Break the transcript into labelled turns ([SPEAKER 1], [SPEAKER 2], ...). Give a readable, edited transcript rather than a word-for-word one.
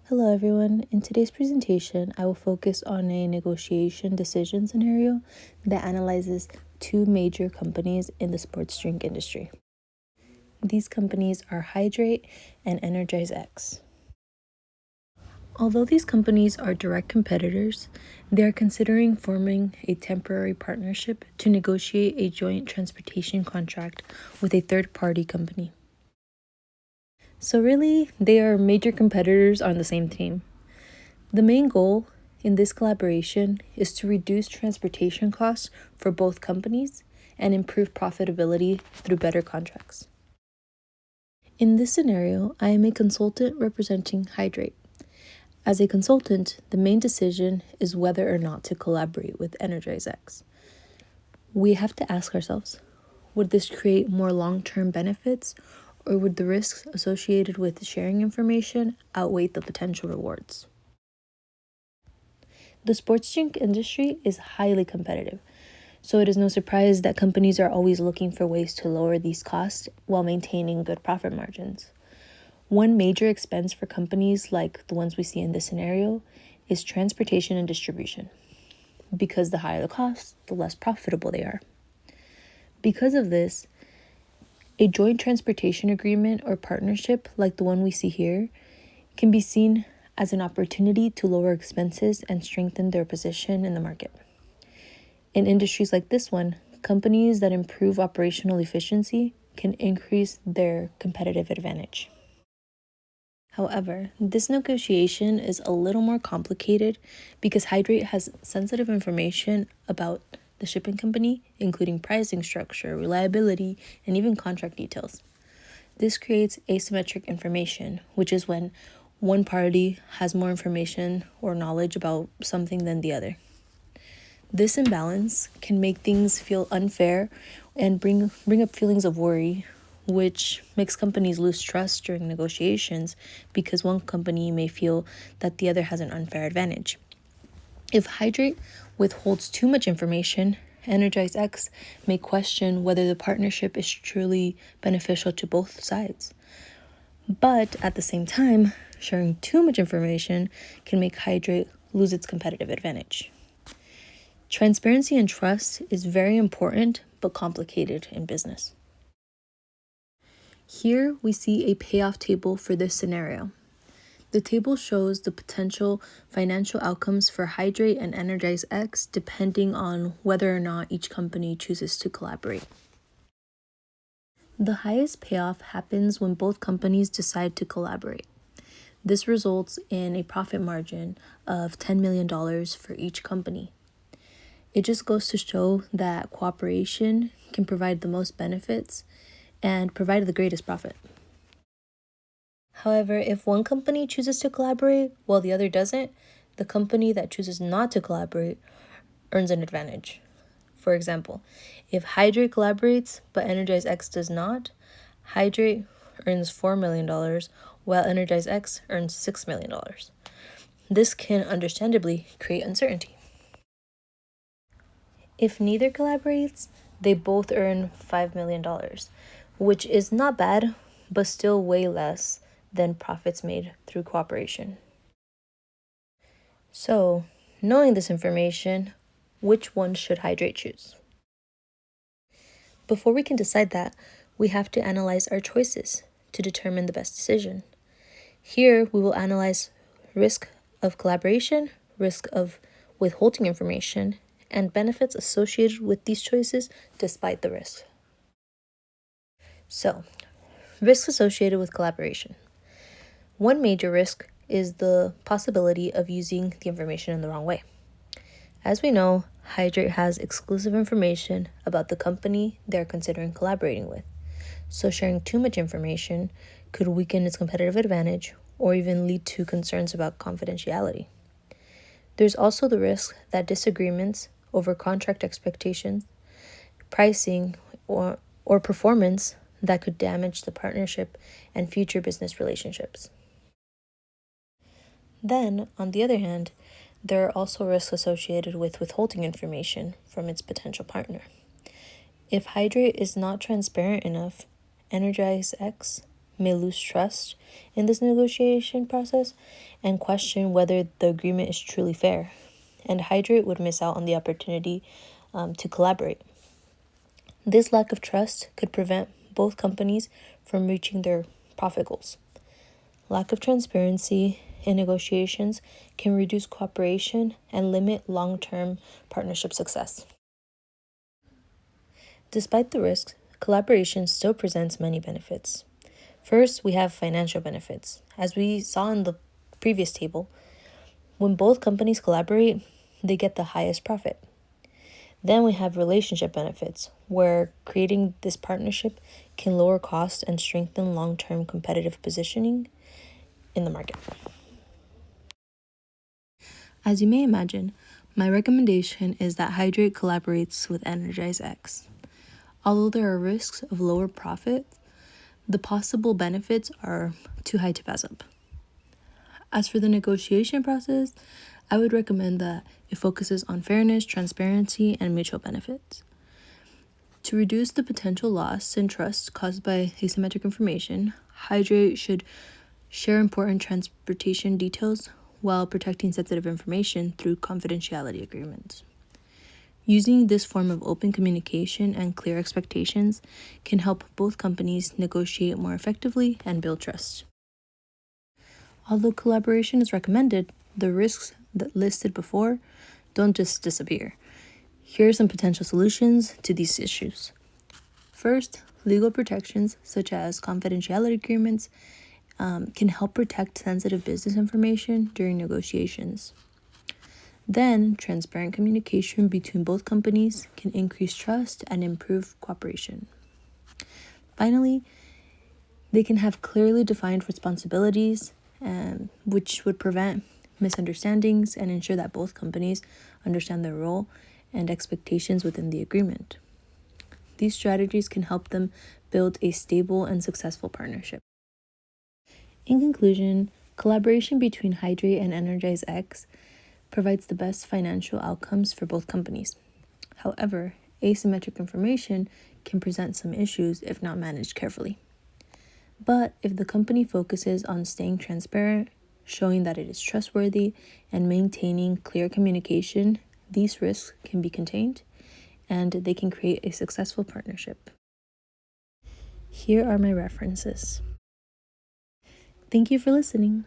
[SPEAKER 1] Hello everyone. In today's presentation, I will focus on a negotiation decision scenario that analyzes two major companies in the sports drink industry. These companies are Hydrate and Energize X. Although these companies are direct competitors, they are considering forming a temporary partnership to negotiate a joint transportation contract with a third-party company. So really, they are major competitors on the same team. The main goal in this collaboration is to reduce transportation costs for both companies and improve profitability through better contracts. In this scenario, I am a consultant representing Hydrate. As a consultant, the main decision is whether or not to collaborate with Energize X. We have to ask ourselves, would this create more long-term benefits, or would the risks associated with sharing information outweigh the potential rewards? The sports drink industry is highly competitive, so it is no surprise that companies are always looking for ways to lower these costs while maintaining good profit margins. One major expense for companies like the ones we see in this scenario is transportation and distribution, because the higher the cost, the less profitable they are. Because of this, a joint transportation agreement or partnership like the one we see here can be seen as an opportunity to lower expenses and strengthen their position in the market. In industries like this one, companies that improve operational efficiency can increase their competitive advantage. However, this negotiation is a little more complicated because Hydrate has sensitive information about the shipping company, including pricing structure, reliability, and even contract details. This creates asymmetric information, which is when one party has more information or knowledge about something than the other. This imbalance can make things feel unfair and bring up feelings of worry, which makes companies lose trust during negotiations because one company may feel that the other has an unfair advantage. If Hydrate withholds too much information, Energize X may question whether the partnership is truly beneficial to both sides. But at the same time, sharing too much information can make Hydrate lose its competitive advantage. Transparency and trust is very important but complicated in business. Here we see a payoff table for this scenario. The table shows the potential financial outcomes for Hydrate and Energize X depending on whether or not each company chooses to collaborate. The highest payoff happens when both companies decide to collaborate. This results in a profit margin of $10 million for each company. It just goes to show that cooperation can provide the most benefits and provide the greatest profit. However, if one company chooses to collaborate while the other doesn't, the company that chooses not to collaborate earns an advantage. For example, if Hydrate collaborates but Energize X does not, Hydrate earns $4 million while Energize X earns $6 million. This can understandably create uncertainty. If neither collaborates, they both earn $5 million, which is not bad, but still way less than profits made through cooperation. So, knowing this information, which one should Hydrate choose? Before we can decide that, we have to analyze our choices to determine the best decision. Here, we will analyze risk of collaboration, risk of withholding information, and benefits associated with these choices despite the risk. So, risks associated with collaboration. One major risk is the possibility of using the information in the wrong way. As we know, Hydrate has exclusive information about the company they're considering collaborating with, so sharing too much information could weaken its competitive advantage or even lead to concerns about confidentiality. There's also the risk that disagreements over contract expectations, pricing, or performance that could damage the partnership and future business relationships. Then, on the other hand, there are also risks associated with withholding information from its potential partner. If Hydrate is not transparent enough, Energize X may lose trust in this negotiation process and question whether the agreement is truly fair. And Hydrate would miss out on the opportunity to collaborate. This lack of trust could prevent both companies from reaching their profit goals. Lack of transparency in negotiations can reduce cooperation and limit long-term partnership success. Despite the risks, collaboration still presents many benefits. First, we have financial benefits. As we saw in the previous table, when both companies collaborate, they get the highest profit. Then we have relationship benefits, where creating this partnership can lower costs and strengthen long-term competitive positioning in the market. As you may imagine, my recommendation is that Hydrate collaborates with Energize X. Although there are risks of lower profit, the possible benefits are too high to pass up. As for the negotiation process, I would recommend that it focuses on fairness, transparency, and mutual benefits. To reduce the potential loss in trust caused by asymmetric information, Hydrate should share important transportation details while protecting sensitive information through confidentiality agreements. Using this form of open communication and clear expectations can help both companies negotiate more effectively and build trust. Although collaboration is recommended, the risks that listed before don't just disappear. Here are some potential solutions to these issues. First, legal protections such as confidentiality agreements can help protect sensitive business information during negotiations. Then, transparent communication between both companies can increase trust and improve cooperation. Finally, they can have clearly defined responsibilities, which would prevent misunderstandings and ensure that both companies understand their role and expectations within the agreement. These strategies can help them build a stable and successful partnership. In conclusion, collaboration between Hydrate and Energize X provides the best financial outcomes for both companies. However, asymmetric information can present some issues if not managed carefully. But if the company focuses on staying transparent, showing that it is trustworthy, and maintaining clear communication, these risks can be contained and they can create a successful partnership. Here are my references. Thank you for listening.